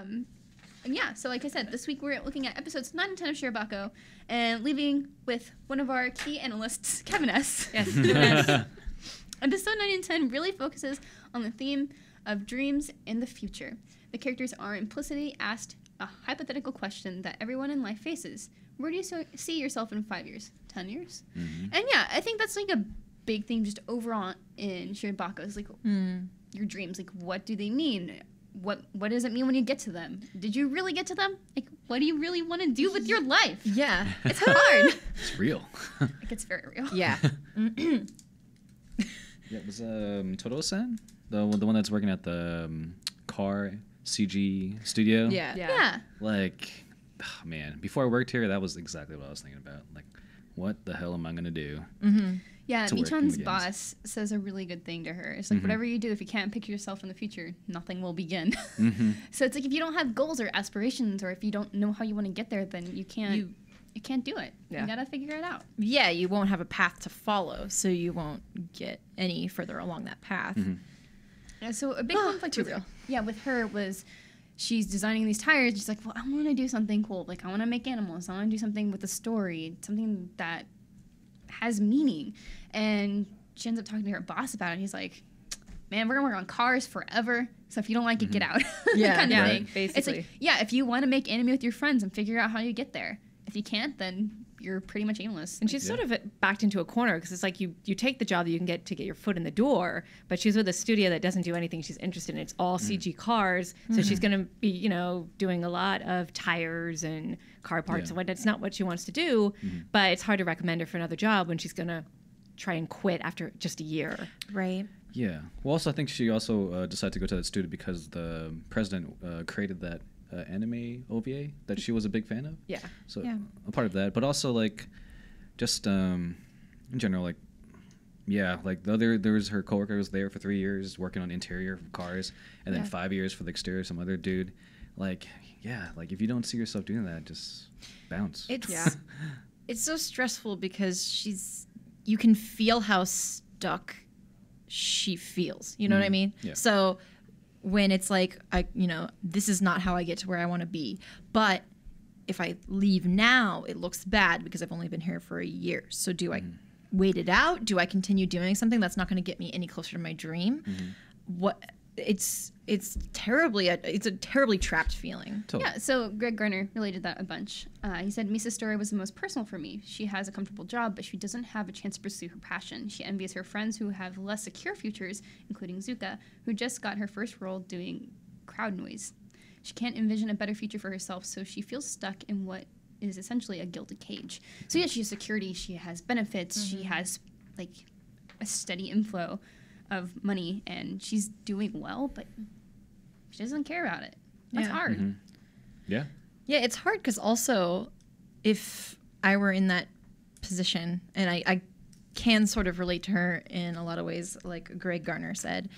And yeah, so like I said, this week we're looking at episodes 9 and 10 of Shirobako and leaving with one of our key analysts, Kevin S. Yes. Episode 9 and 10 really focuses on the theme of dreams and the future. The characters are implicitly asked a hypothetical question that everyone in life faces. Where do you see yourself in 5 years? 10 years? Mm-hmm. And yeah, I think that's like a big theme just overall in Shirobako. Is like your dreams. Like, what do they mean? What does it mean when you get to them? Did you really get to them? Like, what do you really want to do with your life? Yeah. It's hard. It's real. Like, it's very real. Yeah. Yeah, it was Toro-san, the one that's working at the car CG studio. Yeah. Like, oh, man, before I worked here, that was exactly what I was thinking about. Like, what the hell am I gonna do? Mm-hmm. Yeah, to work in Michan's the games. boss says a really good thing to her. It's like, whatever you do, if you can't picture yourself in the future, nothing will begin. So it's like, if you don't have goals or aspirations, or if you don't know how you want to get there, then you can't do it. Yeah. You gotta figure it out. Yeah, you won't have a path to follow, so you won't get any further along that path. Yeah, so a big conflict too with real. with her was she's designing these tires. She's like, well, I want to do something cool. Like, I want to make animals. I want to do something with a story, something that has meaning. And she ends up talking to her boss about it. He's like, man, we're going to work on cars forever. So if you don't like it, get out. Yeah, kind of yeah, thing. basically. It's like, yeah, if you want to make anime with your friends and figure out how you get there. If you can't, then you're pretty much aimless. And she's sort of backed into a corner because it's like you take the job that you can get to get your foot in the door, but she's with a studio that doesn't do anything she's interested in. It's all CG cars, so she's going to be, doing a lot of tires and car parts and whatnot. It's not what she wants to do, but it's hard to recommend her for another job when she's going to try and quit after just a year. Right. Yeah. Well, also, I think she also decided to go to that studio because the president created that anime OVA that she was a big fan of. Yeah. So a part of that, but also like just in general, like there was her coworker was there for 3 years working on interior of cars, and then 5 years for the exterior, some other dude. Like, yeah, like if you don't see yourself doing that, just bounce. It's so stressful because you can feel how stuck she feels. You know what I mean? Yeah. So when it's like, this is not how I get to where I want to be. But if I leave now, it looks bad because I've only been here for a year. So do I wait it out? Do I continue doing something that's not going to get me any closer to my dream? It's a terribly trapped feeling. Totally. Yeah, so Greg Garner related that a bunch. He said, Misa's story was the most personal for me. She has a comfortable job, but she doesn't have a chance to pursue her passion. She envies her friends who have less secure futures, including Zuka, who just got her first role doing crowd noise. She can't envision a better future for herself, so she feels stuck in what is essentially a gilded cage. So yeah, she has security, she has benefits, she has like a steady inflow of money, and she's doing well, but she doesn't care about it. That's hard. Yeah. Yeah, it's hard because also if I were in that position, and I can sort of relate to her in a lot of ways, like Greg Garner said,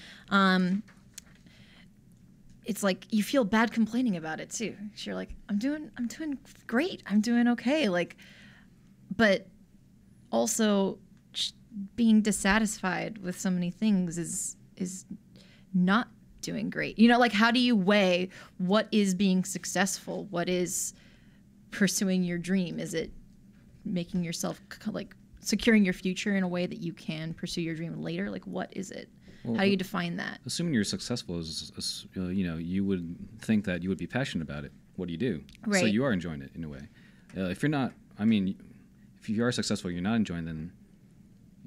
it's like you feel bad complaining about it too. You're like, I'm doing great. I'm doing okay. Like, but also being dissatisfied with so many things is not doing great. Like, how do you weigh what is being successful? What is pursuing your dream? Is it making yourself like securing your future in a way that you can pursue your dream later? Like, what is it? Well, how do you define that? Assuming you're successful, you would think that you would be passionate about it. What do you do? Right. So you are enjoying it in a way. If you're not, if you are successful, you're not enjoying, then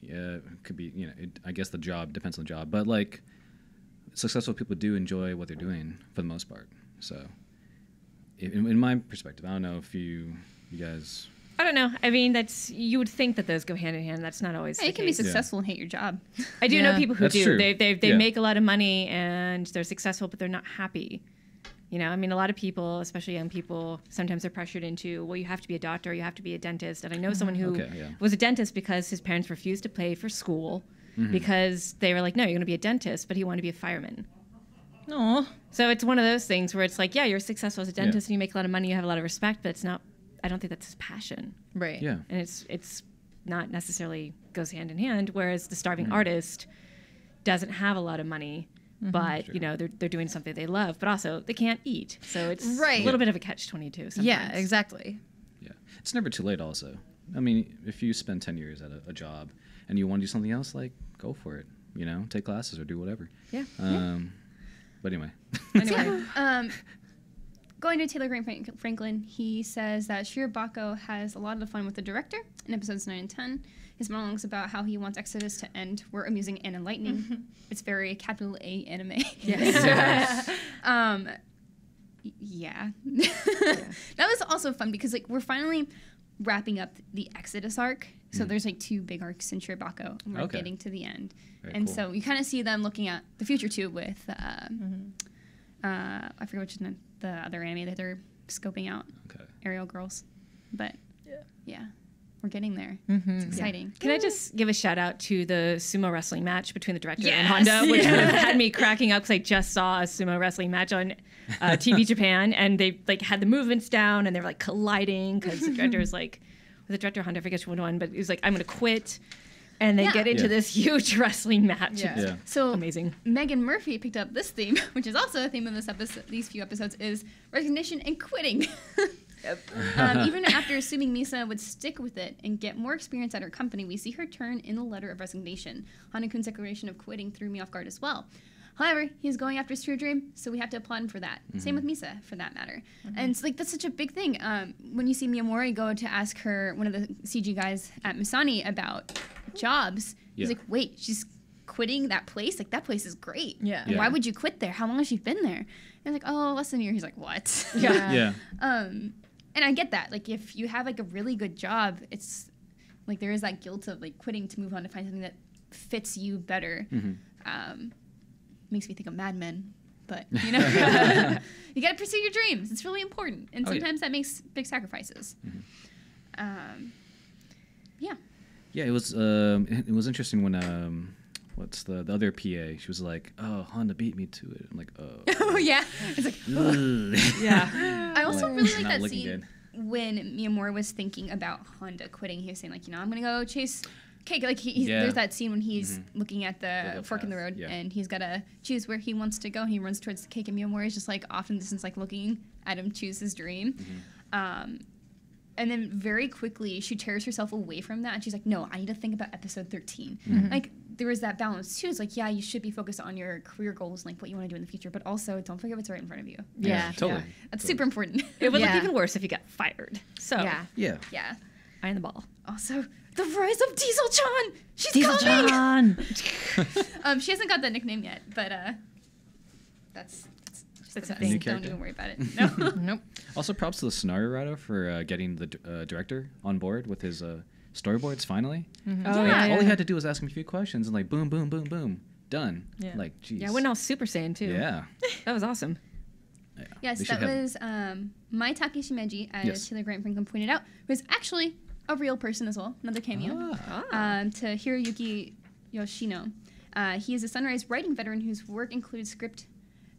it could be, I guess the job depends on the job. But like, successful people do enjoy what they're doing for the most part. So, in my perspective, I don't know if you guys. I don't know. You would think that those go hand in hand. That's not always the You can be case. successful and hate your job. I do know people who That's do. true. They make a lot of money and they're successful, but they're not happy. A lot of people, especially young people, sometimes they're pressured into, well, you have to be a doctor, you have to be a dentist. And I know someone who was a dentist because his parents refused to pay for school because they were like, no, you're going to be a dentist, but he wanted to be a fireman. Oh, So it's one of those things where it's like, yeah, you're successful as a dentist and you make a lot of money, you have a lot of respect, but it's not, I don't think that's his passion. right. Yeah. And it's not necessarily goes hand in hand, whereas the starving artist doesn't have a lot of money, but you know they're doing something they love, but also they can't eat, so it's Right. a little bit of a catch-22 sometimes. Yeah, exactly. Yeah, it's never too late. Also, I mean, if you spend 10 years at a job and you want to do something else, like go for it. You know, take classes or do whatever. Yeah. But anyway. Anyway. Going to Taylor Grant Franklin, he says that Shirobako has a lot of fun with the director in episodes 9 and 10. His monologues about how he wants Exodus to end were amusing and enlightening. It's very capital A anime. Yes. Yeah. That was also fun because like we're finally wrapping up the Exodus arc. So there's like 2 big arcs in Shirobako, and we're getting to the end. Very and cool. so you kind of see them looking at the future too with I forget which one the other anime that they're scoping out. Okay. Aerial Girls. But yeah, we're getting there. It's exciting. Can I just give a shout out to the sumo wrestling match between the director and Yes. Honda, which had me cracking up because I just saw a sumo wrestling match on TV Japan, and they like had the movements down and they were like colliding because the director was like, the director Honda, I forget which one, but he was like, I'm gonna quit, and they Yeah. get into Yeah. this huge wrestling match. Yeah. It's Yeah. So amazing. Megan Murphy picked up this theme, which is also a theme of this episode. These few episodes is recognition and quitting. Even after assuming Misa would stick with it and get more experience at her company, we see her turn in a letter of resignation. Hana-kun's declaration of quitting threw me off guard as well. However, he's going after his true dream, so we have to applaud him for that. Same with Misa, for that matter. And it's like that's such a big thing. When you see Miyamori go to ask her, one of the CG guys at Misani, about jobs, he's Yeah. like, "Wait, she's quitting that place? Like that place is great. Yeah. Yeah. Why would you quit there? How long has she been there?" And like, "Oh, less than a year." He's like, "What?" Yeah. And I get that. Like, if you have like a really good job, it's like there is that guilt of like quitting to move on to find something that fits you better. Makes me think of Mad Men, but you know, you got to pursue your dreams. It's really important, and Oh, yeah. sometimes that makes big sacrifices. Yeah. Yeah, it was interesting when what's the other PA? She was like, "Oh, Honda beat me to it." I'm like, "Oh." Oh yeah. It's like, Ugh. Yeah. I also Like, really like not that looking scene good. when Miyamura was thinking about Honda quitting. He was saying like, you know, I'm gonna go chase cake. Like Yeah. there's that scene when he's looking at the The fork in the path, road yeah. and he's gotta choose where he wants to go. And he runs towards the cake, and Miyamura is just like off in the distance, like looking at him choose his dream. And then very quickly she tears herself away from that, and she's like, "No, I need to think about episode 13." Like there was that balance too. It's like, yeah, you should be focused on your career goals and like what you want to do in the future, but also don't forget what's right in front of you. Yeah. Totally. That's super important. It would Yeah. look even worse if you got fired. So Yeah. Yeah. Yeah. eye on the ball. Also, the rise of Diesel-chan. She's coming. She hasn't got that nickname yet, but that's just It's the a best. new Don't character. even worry about it. No. Nope. Also, props to the scenario writer for getting the director on board with his storyboards. Finally, Oh, Yeah. all he had to do was ask him a few questions and like boom, boom, boom, boom, done. Yeah. Like, geez. Yeah, went all Super Saiyan too. Yeah. That was awesome. Yes, They should that have- was Mai Takeshi Meiji, as Yes. Taylor Grant Franklin pointed out, who is actually a real person as well, another cameo. To Hiroyuki Yoshino. He is a Sunrise writing veteran whose work includes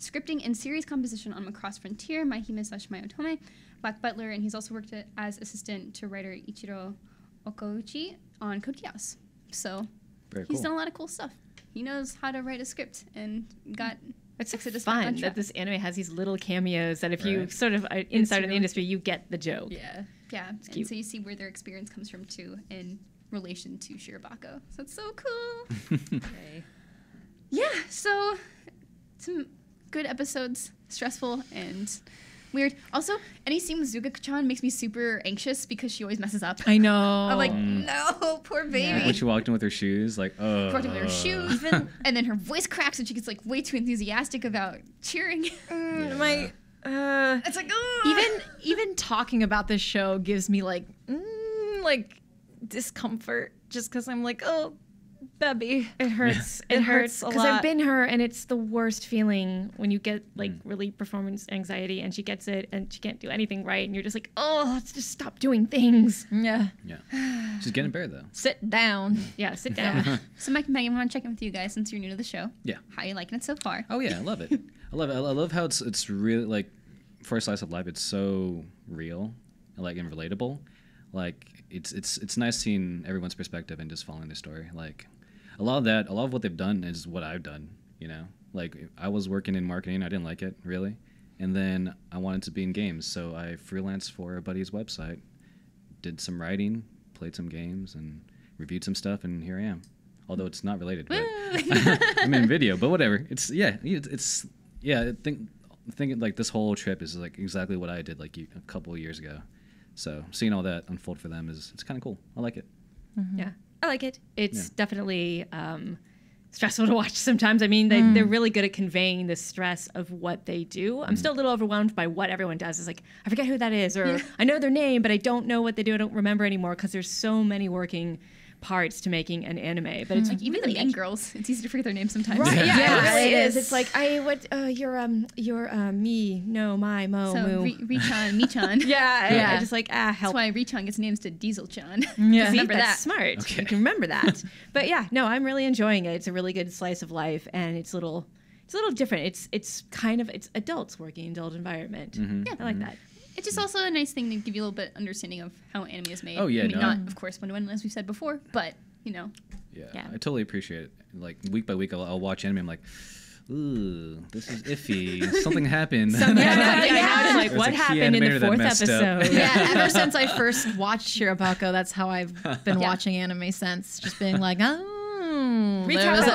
scripting and series composition on Macross Frontier, My Hime / My Otome, Black Butler, and he's also worked as assistant to writer Ichiro Okouchi on Code Geass. So Very he's cool. done a lot of cool stuff. He knows how to write a script and got It's Exodus back on fun track. that this anime has these little cameos that if you Right. sort of are inside of the really- industry, you get the joke. Yeah, and cute. so you see where their experience comes from too in relation to Shirobako. So it's so cool. Yeah, so some good episodes, stressful and weird. Also, any scene with Zuka-chan makes me super anxious because she always messes up. I know. I'm like, no, poor baby. When she walked in with her shoes, like, oh. Walked in with her shoes, and then her voice cracks and she gets like way too enthusiastic about cheering. My It's like, ugh. even talking about this show gives me like discomfort just because I'm like, oh, baby. It hurts. It It hurts hurts a because I've lot. been her, and it's the worst feeling when you get like really performance anxiety, and she gets it, and she can't do anything right, and you're just like, oh, let's just stop doing things. Yeah. Yeah. She's getting better, though. Sit down. Yeah, sit down. So, Mike and Megan, I want to check in with you guys since you're new to the show. Yeah. How you liking it so far? Oh, yeah. I love it. I love it. I love how it's really, like, for a slice of life, it's so real, like, and relatable. Like, it's nice seeing everyone's perspective and just following the story. Like, a lot of what they've done is what I've done, you know? Like I was working in marketing, I didn't like it really, and then I wanted to be in games, so I freelanced for a buddy's website, did some writing, played some games, and reviewed some stuff, and here I am. Although it's not related, but I'm in video, but whatever. It's yeah. I think like this whole trip is like exactly what I did like a couple of years ago. So seeing all that unfold for them it's kind of cool. I like it. Mm-hmm. Yeah, I like it. It's definitely stressful to watch sometimes. I mean, they're really good at conveying the stress of what they do. I'm still a little overwhelmed by what everyone does. It's like, I forget who that is, or I know their name, but I don't know what they do. I don't remember anymore because there's so many working parts to making an anime. But it's like even the main girls, it's easy to forget their names sometimes. Right? Yeah, it really is. It's like me, no, my, mo, so moo. Richan, Michan. Yeah. I just like help. That's why Richan gets names to Diesel-chan. Yeah, remember that's that. smart. Okay. You can remember that. But yeah, no, I'm really enjoying it. It's a really good slice of life, and it's a little different. It's adults working in adult environment. Mm-hmm. Yeah, I like that. It's just also a nice thing to give you a little bit understanding of how anime is made. Oh, yeah, I mean, no. not of course one-to-one as we've said before, but Yeah, Yeah. I totally appreciate it. Like week by week, I'll watch anime. I'm like, ooh, this is iffy. Something happened. It's like, what happened in the 4th episode? Yeah, ever since I first watched Shirobako, that's how I've been watching anime since. Just being like, Recap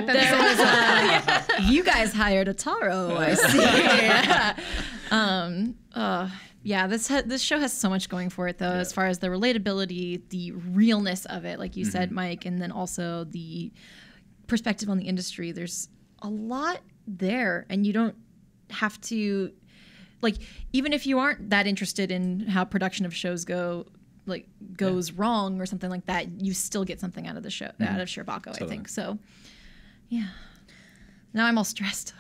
episode. You guys hired a Taro, I see. This show has so much going for it, though, as far as the relatability, the realness of it, like you said, Mike, and then also the perspective on the industry. There's a lot there, and you don't have to, like, even if you aren't that interested in how production of shows goes wrong or something like that, you still get something out of the show, out of Shirobako, Totally. I think. So, yeah. Now I'm all stressed.